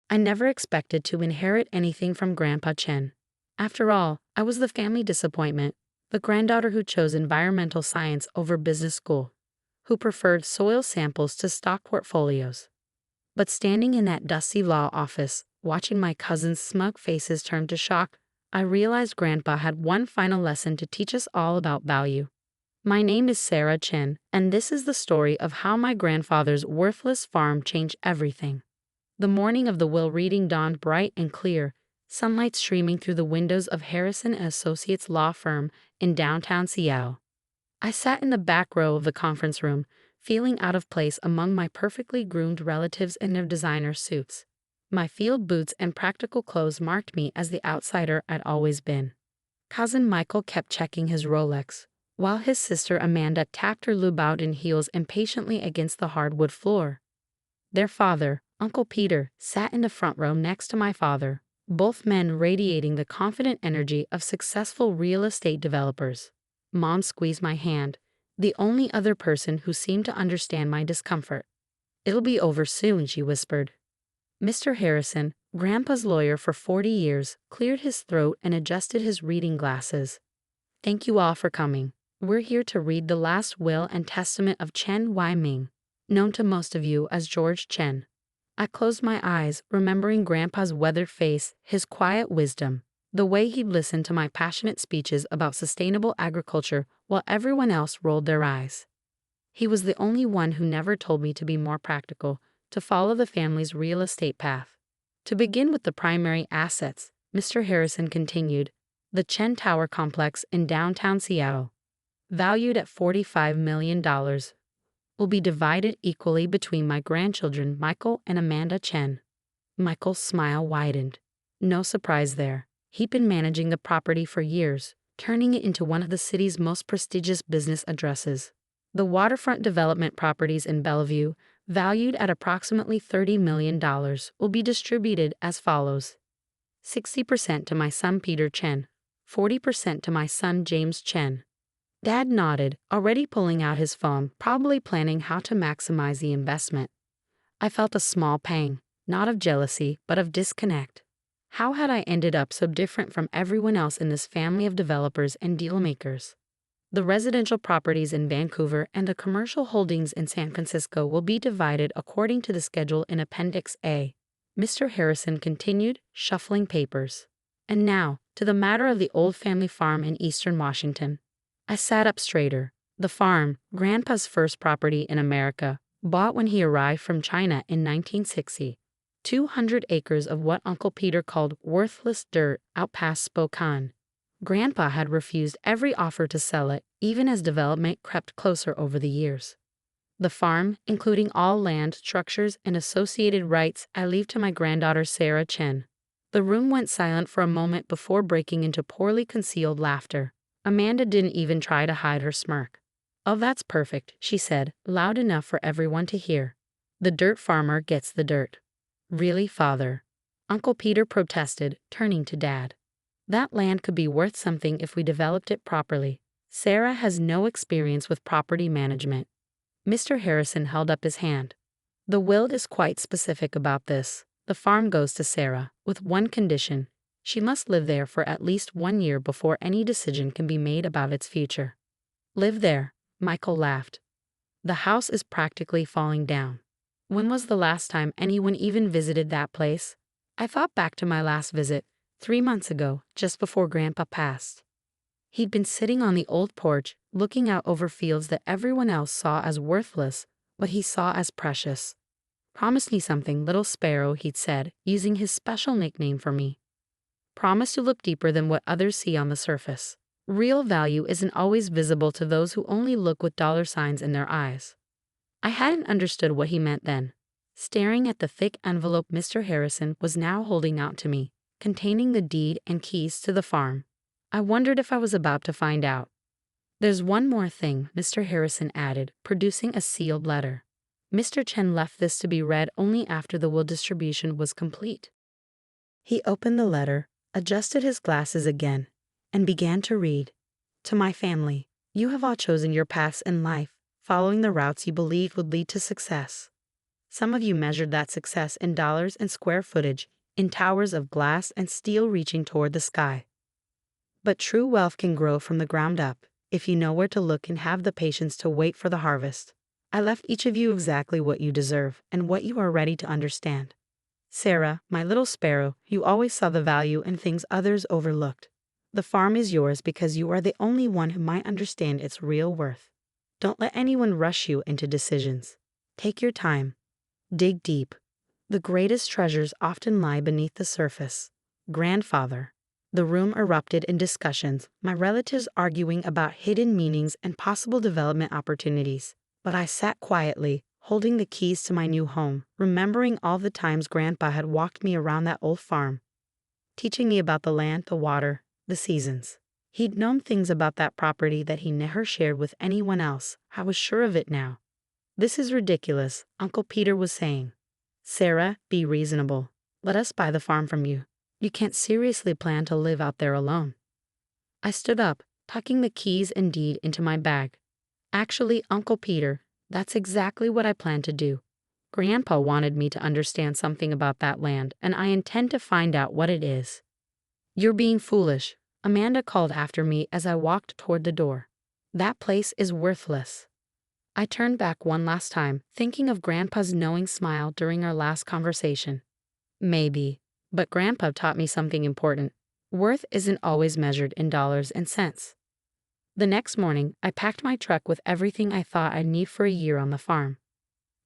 I never expected to inherit anything from Grandpa Chen. After all, I was the family disappointment, the granddaughter who chose environmental science over business school, who preferred soil samples to stock portfolios. But standing in that dusty law office, watching my cousins' smug faces turn to shock, I realized Grandpa had one final lesson to teach us all about value. My name is Sarah Chen, and this is the story of how my grandfather's worthless farm changed everything. The morning of the will reading dawned bright and clear, sunlight streaming through the windows of Harrison Associates law firm in downtown Seattle. I sat in the back row of the conference room, feeling out of place among my perfectly groomed relatives in their designer suits. My field boots and practical clothes marked me as the outsider I'd always been. Cousin Michael kept checking his Rolex, while his sister Amanda tapped her Louboutin heels impatiently against the hardwood floor. Their father, Uncle Peter, sat in the front row next to my father, both men radiating the confident energy of successful real estate developers. Mom squeezed my hand, the only other person who seemed to understand my discomfort. "It'll be over soon," she whispered. Mr. Harrison, Grandpa's lawyer for 40 years, cleared his throat and adjusted his reading glasses. "Thank you all for coming. We're here to read the last will and testament of Chen Wai-ming, known to most of you as George Chen." I closed my eyes, remembering Grandpa's weathered face, his quiet wisdom, the way he'd listened to my passionate speeches about sustainable agriculture while everyone else rolled their eyes. He was the only one who never told me to be more practical, to follow the family's real estate path. To begin with the primary assets, Mr. Harrison continued, the Chen Tower complex in downtown Seattle, valued at $45 million, will be divided equally between my grandchildren Michael and Amanda Chen. Michael's smile widened. No surprise there. He'd been managing the property for years, turning it into one of the city's most prestigious business addresses. The waterfront development properties in Bellevue, valued at approximately $30 million, will be distributed as follows: 60% to my son Peter Chen, 40% to my son James Chen. Dad nodded, already pulling out his phone, probably planning how to maximize the investment. I felt a small pang, not of jealousy, but of disconnect. How had I ended up so different from everyone else in this family of developers and dealmakers? The residential properties in Vancouver and the commercial holdings in San Francisco will be divided according to the schedule in Appendix A. Mr. Harrison continued, shuffling papers. And now, to the matter of the old family farm in eastern Washington. I sat up straighter. The farm, Grandpa's first property in America, bought when he arrived from China in 1960. 200 acres of what Uncle Peter called worthless dirt out past Spokane. Grandpa had refused every offer to sell it, even as development crept closer over the years. The farm, including all land, structures, and associated rights, I leave to my granddaughter Sarah Chen. The room went silent for a moment before breaking into poorly concealed laughter. Amanda didn't even try to hide her smirk. "Oh, that's perfect," she said, loud enough for everyone to hear. "The dirt farmer gets the dirt." "Really, Father?" Uncle Peter protested, turning to Dad. "That land could be worth something if we developed it properly. Sarah has no experience with property management." Mr. Harrison held up his hand. "The will is quite specific about this. The farm goes to Sarah, with one condition. She must live there for at least 1 year before any decision can be made about its future." "Live there?" Michael laughed. "The house is practically falling down. When was the last time anyone even visited that place?" I thought back to my last visit, 3 months ago, just before Grandpa passed. He'd been sitting on the old porch, looking out over fields that everyone else saw as worthless, but he saw as precious. "Promise me something, little sparrow," he'd said, using his special nickname for me. "Promise to look deeper than what others see on the surface. Real value isn't always visible to those who only look with dollar signs in their eyes." I hadn't understood what he meant then. Staring at the thick envelope Mr. Harrison was now holding out to me, containing the deed and keys to the farm. I wondered if I was about to find out. "There's one more thing," Mr. Harrison added, producing a sealed letter. Mr. Chen left this to be read only after the will distribution was complete. He opened the letter, adjusted his glasses again, and began to read. "To my family, you have all chosen your paths in life, following the routes you believed would lead to success. Some of you measured that success in dollars and square footage, in towers of glass and steel reaching toward the sky. But true wealth can grow from the ground up, if you know where to look and have the patience to wait for the harvest. I left each of you exactly what you deserve and what you are ready to understand. Sarah, my little sparrow, you always saw the value in things others overlooked. The farm is yours because you are the only one who might understand its real worth. Don't let anyone rush you into decisions. Take your time. Dig deep. The greatest treasures often lie beneath the surface. Grandfather. The room erupted in discussions, my relatives arguing about hidden meanings and possible development opportunities. But I sat quietly, holding the keys to my new home, remembering all the times Grandpa had walked me around that old farm, teaching me about the land, the water, the seasons. He'd known things about that property that he never shared with anyone else. I was sure of it now. This is ridiculous, Uncle Peter was saying. Sarah, be reasonable. Let us buy the farm from you. You can't seriously plan to live out there alone. I stood up, tucking the keys and deed into my bag. Actually, Uncle Peter, that's exactly what I plan to do. Grandpa wanted me to understand something about that land, and I intend to find out what it is. You're being foolish, Amanda called after me as I walked toward the door. That place is worthless. I turned back one last time, thinking of Grandpa's knowing smile during our last conversation. Maybe, but Grandpa taught me something important. Worth isn't always measured in dollars and cents. The next morning, I packed my truck with everything I thought I'd need for a year on the farm.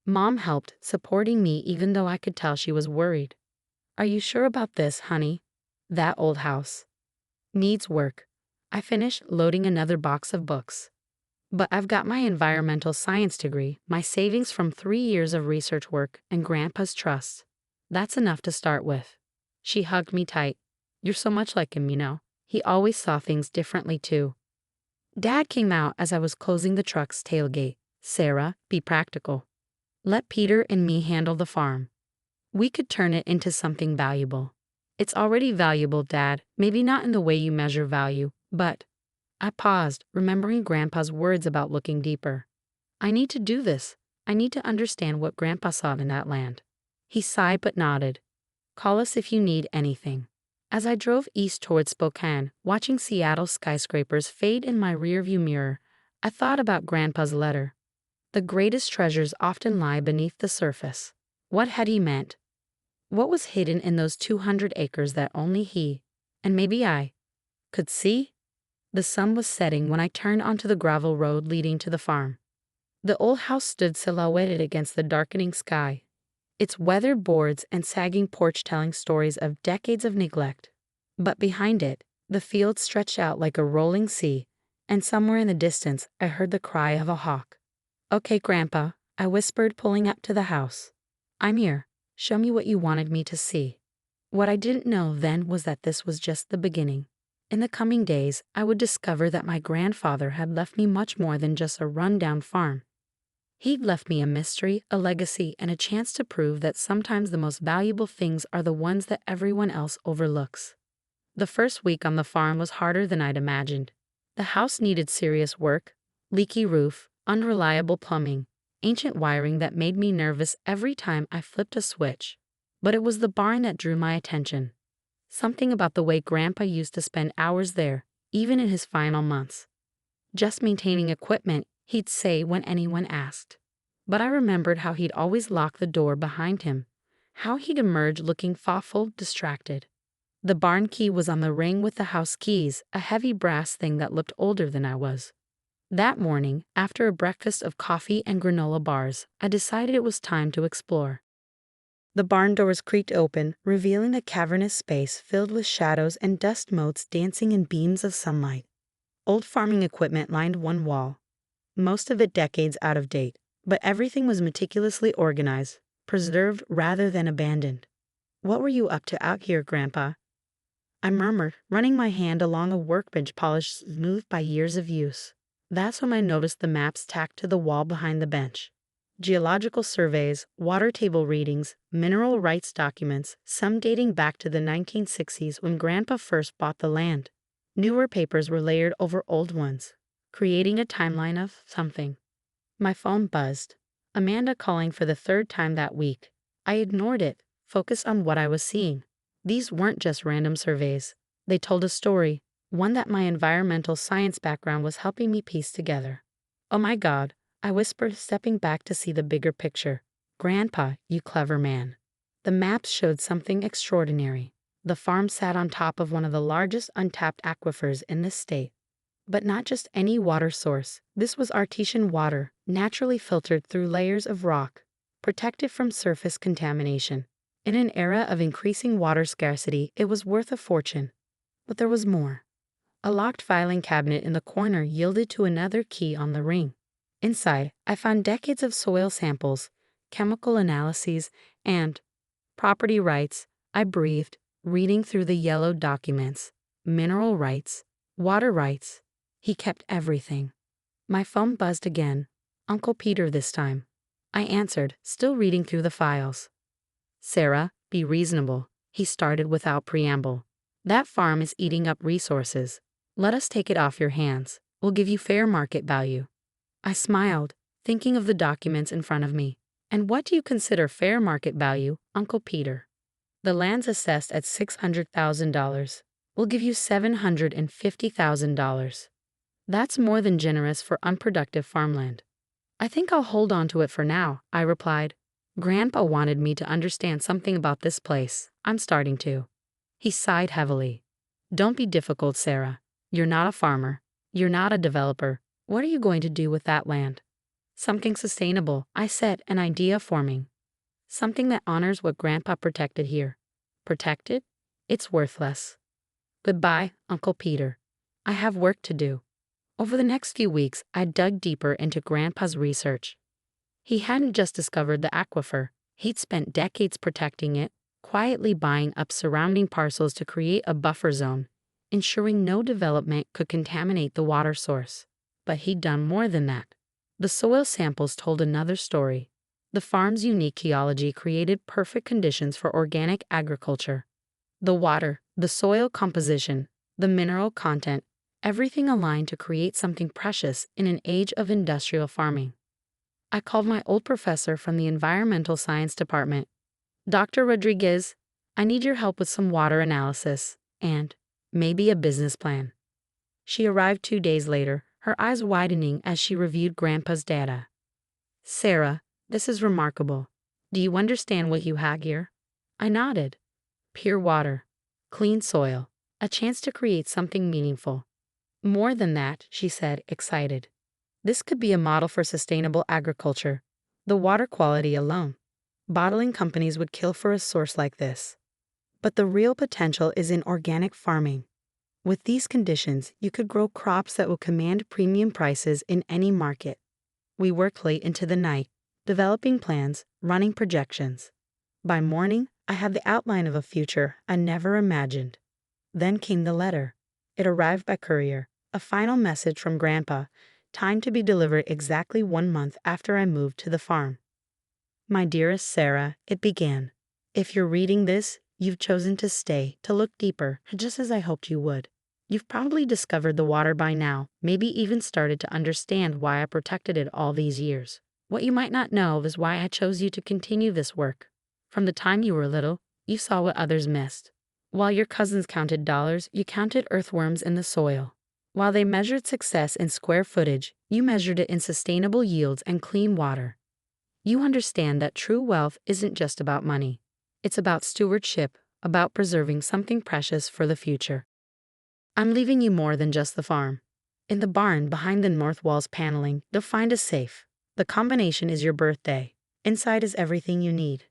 Mom helped, supporting me even though I could tell she was worried. Are you sure about this, honey? That old house needs work. I finished loading another box of books. But I've got my environmental science degree, my savings from 3 years of research work, and Grandpa's trust. That's enough to start with. She hugged me tight. You're so much like him, you know. He always saw things differently too. Dad came out as I was closing the truck's tailgate. Sarah, be practical. Let Peter and me handle the farm. We could turn it into something valuable. It's already valuable, Dad, maybe not in the way you measure value, but... I paused, remembering Grandpa's words about looking deeper. I need to do this. I need to understand what Grandpa saw in that land. He sighed but nodded. Call us if you need anything. As I drove east toward Spokane, watching Seattle skyscrapers fade in my rearview mirror, I thought about Grandpa's letter. The greatest treasures often lie beneath the surface. What had he meant? What was hidden in those 200 acres that only he, and maybe I, could see? The sun was setting when I turned onto the gravel road leading to the farm. The old house stood silhouetted against the darkening sky, its weathered boards and sagging porch telling stories of decades of neglect. But behind it, the field stretched out like a rolling sea, and somewhere in the distance I heard the cry of a hawk. Okay, Grandpa, I whispered, pulling up to the house. I'm here. Show me what you wanted me to see. What I didn't know then was that this was just the beginning. In the coming days, I would discover that my grandfather had left me much more than just a run-down farm. He'd left me a mystery, a legacy, and a chance to prove that sometimes the most valuable things are the ones that everyone else overlooks. The first week on the farm was harder than I'd imagined. The house needed serious work, leaky roof, unreliable plumbing, ancient wiring that made me nervous every time I flipped a switch. But it was the barn that drew my attention. Something about the way Grandpa used to spend hours there, even in his final months. Just maintaining equipment, he'd say when anyone asked. But I remembered how he'd always lock the door behind him, how he'd emerge looking thoughtful, distracted. The barn key was on the ring with the house keys, a heavy brass thing that looked older than I was. That morning, after a breakfast of coffee and granola bars, I decided it was time to explore. The barn doors creaked open, revealing a cavernous space filled with shadows and dust motes dancing in beams of sunlight. Old farming equipment lined one wall, most of it decades out of date, but everything was meticulously organized, preserved rather than abandoned. What were you up to out here, Grandpa? I murmured, running my hand along a workbench polished smooth by years of use. That's when I noticed the maps tacked to the wall behind the bench. Geological surveys, water table readings, mineral rights documents, some dating back to the 1960s when Grandpa first bought the land. Newer papers were layered over old ones, creating a timeline of something. My phone buzzed. Amanda calling for the third time that week. I ignored it, focused on what I was seeing. These weren't just random surveys. They told a story, one that my environmental science background was helping me piece together. Oh my God, I whispered, stepping back to see the bigger picture. Grandpa, you clever man. The maps showed something extraordinary. The farm sat on top of one of the largest untapped aquifers in the state. But not just any water source. This was artesian water, naturally filtered through layers of rock, protected from surface contamination. In an era of increasing water scarcity, it was worth a fortune. But there was more. A locked filing cabinet in the corner yielded to another key on the ring. Inside, I found decades of soil samples, chemical analyses, and property rights. I breathed, reading through the yellowed documents. Mineral rights, water rights. He kept everything. My phone buzzed again. Uncle Peter this time. I answered, still reading through the files. Sarah, be reasonable, he started without preamble. That farm is eating up resources. Let us take it off your hands. We'll give you fair market value. I smiled, thinking of the documents in front of me. And what do you consider fair market value, Uncle Peter? The land's assessed at $600,000. We'll give you $750,000. That's more than generous for unproductive farmland. I think I'll hold on to it for now, I replied. Grandpa wanted me to understand something about this place. I'm starting to. He sighed heavily. Don't be difficult, Sarah. You're not a farmer. You're not a developer. What are you going to do with that land? Something sustainable, I said, an idea forming. Something that honors what Grandpa protected here. Protected? It's worthless. Goodbye, Uncle Peter. I have work to do. Over the next few weeks, I dug deeper into Grandpa's research. He hadn't just discovered the aquifer, he'd spent decades protecting it, quietly buying up surrounding parcels to create a buffer zone, ensuring no development could contaminate the water source. But he'd done more than that. The soil samples told another story. The farm's unique geology created perfect conditions for organic agriculture. The water, the soil composition, the mineral content, everything aligned to create something precious in an age of industrial farming. I called my old professor from the environmental science department. Dr. Rodriguez, I need your help with some water analysis and maybe a business plan. She arrived 2 days later, her eyes widening as she reviewed Grandpa's data. Sarah, this is remarkable. Do you understand what you have here? I nodded. Pure water, clean soil, a chance to create something meaningful. More than that, she said, excited. This could be a model for sustainable agriculture. The water quality alone. Bottling companies would kill for a source like this. But the real potential is in organic farming. With these conditions, you could grow crops that will command premium prices in any market. We worked late into the night, developing plans, running projections. By morning, I had the outline of a future I never imagined. Then came the letter. It arrived by courier, a final message from Grandpa, timed to be delivered exactly 1 month after I moved to the farm. My dearest Sarah, it began. If you're reading this, you've chosen to stay, to look deeper, just as I hoped you would. You've probably discovered the water by now, maybe even started to understand why I protected it all these years. What you might not know is why I chose you to continue this work. From the time you were little, you saw what others missed. While your cousins counted dollars, you counted earthworms in the soil. While they measured success in square footage, you measured it in sustainable yields and clean water. You understand that true wealth isn't just about money. It's about stewardship, about preserving something precious for the future. I'm leaving you more than just the farm. In the barn behind the north wall's paneling, you'll find a safe. The combination is your birthday. Inside is everything you need.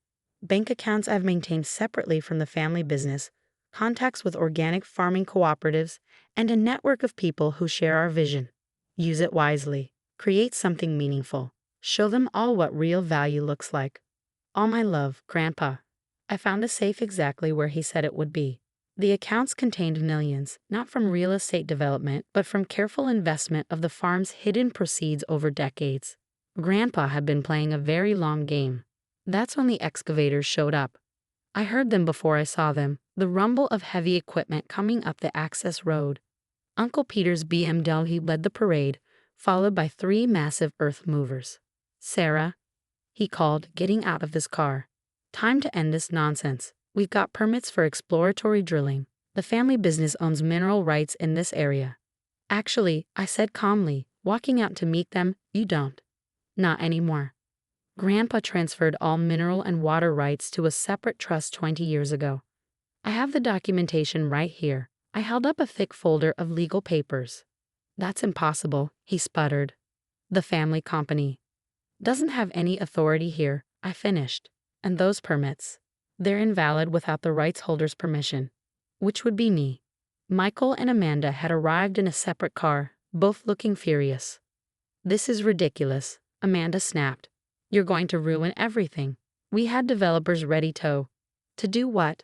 Bank accounts I've maintained separately from the family business, contacts with organic farming cooperatives, and a network of people who share our vision. Use it wisely. Create something meaningful. Show them all what real value looks like. All my love, Grandpa. I found the safe exactly where he said it would be. The accounts contained millions, not from real estate development, but from careful investment of the farm's hidden proceeds over decades. Grandpa had been playing a very long game. That's when the excavators showed up. I heard them before I saw them, the rumble of heavy equipment coming up the access road. Uncle Peter's BMW led the parade, followed by 3 massive earth movers. Sarah, he called, getting out of his car. Time to end this nonsense. We've got permits for exploratory drilling. The family business owns mineral rights in this area. Actually, I said calmly, walking out to meet them, you don't. Not anymore. Grandpa transferred all mineral and water rights to a separate trust 20 years ago. I have the documentation right here. I held up a thick folder of legal papers. That's impossible, he sputtered. The family company doesn't have any authority here, I finished. And those permits, they're invalid without the rights holder's permission. Which would be me. Michael and Amanda had arrived in a separate car, both looking furious. This is ridiculous, Amanda snapped. You're going to ruin everything. We had developers ready to do what?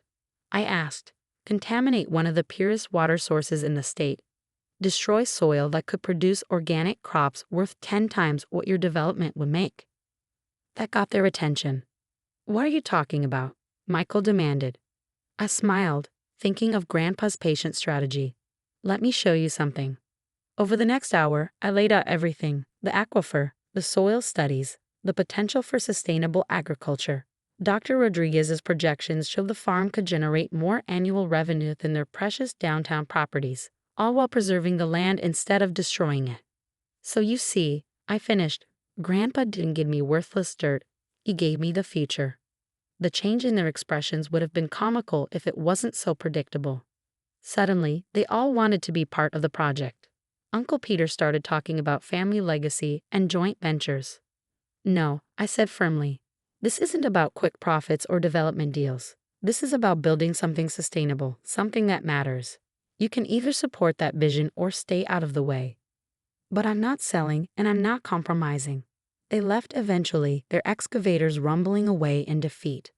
I asked. Contaminate one of the purest water sources in the state. Destroy soil that could produce organic crops worth 10 times what your development would make. That got their attention. What are you talking about? Michael demanded. I smiled, thinking of Grandpa's patient strategy. Let me show you something. Over the next hour, I laid out everything: the aquifer, the soil studies, the potential for sustainable agriculture. Dr. Rodriguez's projections showed the farm could generate more annual revenue than their precious downtown properties, all while preserving the land instead of destroying it. So you see, I finished. Grandpa didn't give me worthless dirt. He gave me the future. The change in their expressions would have been comical if it wasn't so predictable. Suddenly, they all wanted to be part of the project. Uncle Peter started talking about family legacy and joint ventures. No, I said firmly. This isn't about quick profits or development deals. This is about building something sustainable, something that matters. You can either support that vision or stay out of the way. But I'm not selling and I'm not compromising. They left eventually, their excavators rumbling away in defeat.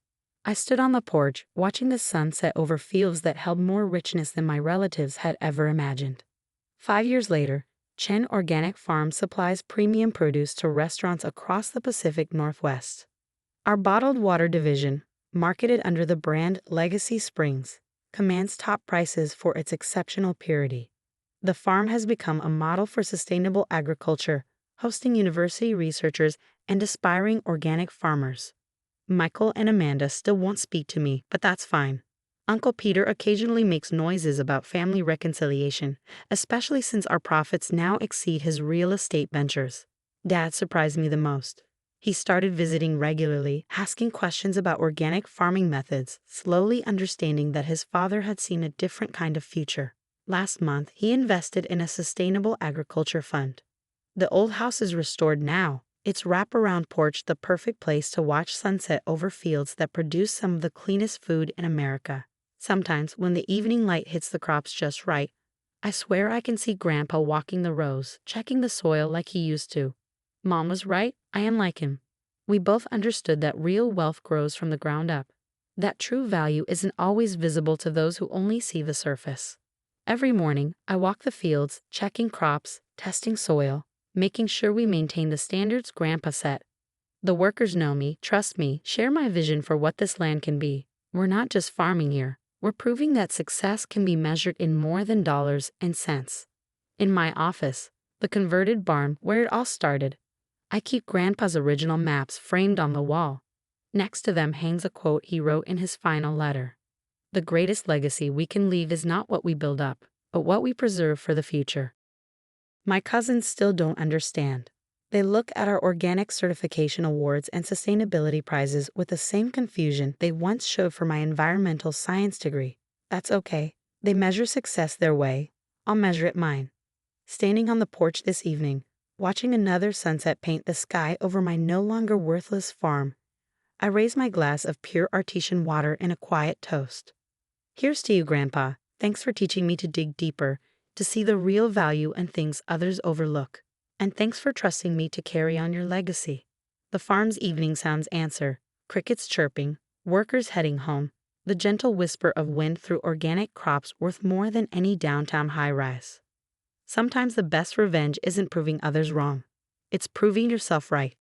I stood on the porch, watching the sun set over fields that held more richness than my relatives had ever imagined. 5 years later, Chen Organic Farm supplies premium produce to restaurants across the Pacific Northwest. Our bottled water division, marketed under the brand Legacy Springs, commands top prices for its exceptional purity. The farm has become a model for sustainable agriculture, hosting university researchers and aspiring organic farmers. Michael and Amanda still won't speak to me, but that's fine. Uncle Peter occasionally makes noises about family reconciliation, especially since our profits now exceed his real estate ventures. Dad surprised me the most. He started visiting regularly, asking questions about organic farming methods, slowly understanding that his father had seen a different kind of future. Last month, he invested in a sustainable agriculture fund. The old house is restored now, its wraparound porch the perfect place to watch sunset over fields that produce some of the cleanest food in America. Sometimes, when the evening light hits the crops just right, I swear I can see Grandpa walking the rows, checking the soil like he used to. Mom was right, I am like him. We both understood that real wealth grows from the ground up. That true value isn't always visible to those who only see the surface. Every morning, I walk the fields, checking crops, testing soil, making sure we maintain the standards Grandpa set. The workers know me, trust me, share my vision for what this land can be. We're not just farming here, we're proving that success can be measured in more than dollars and cents. In my office, the converted barn where it all started, I keep Grandpa's original maps framed on the wall. Next to them hangs a quote he wrote in his final letter. The greatest legacy we can leave is not what we build up, but what we preserve for the future. My cousins still don't understand. They look at our organic certification awards and sustainability prizes with the same confusion they once showed for my environmental science degree. That's okay. They measure success their way. I'll measure it mine. Standing on the porch this evening, watching another sunset paint the sky over my no longer worthless farm, I raise my glass of pure artesian water in a quiet toast. Here's to you, Grandpa. Thanks for teaching me to dig deeper, to see the real value in things others overlook. And thanks for trusting me to carry on your legacy. The farm's evening sounds answer: crickets chirping, workers heading home, the gentle whisper of wind through organic crops worth more than any downtown high-rise. Sometimes the best revenge isn't proving others wrong. It's proving yourself right.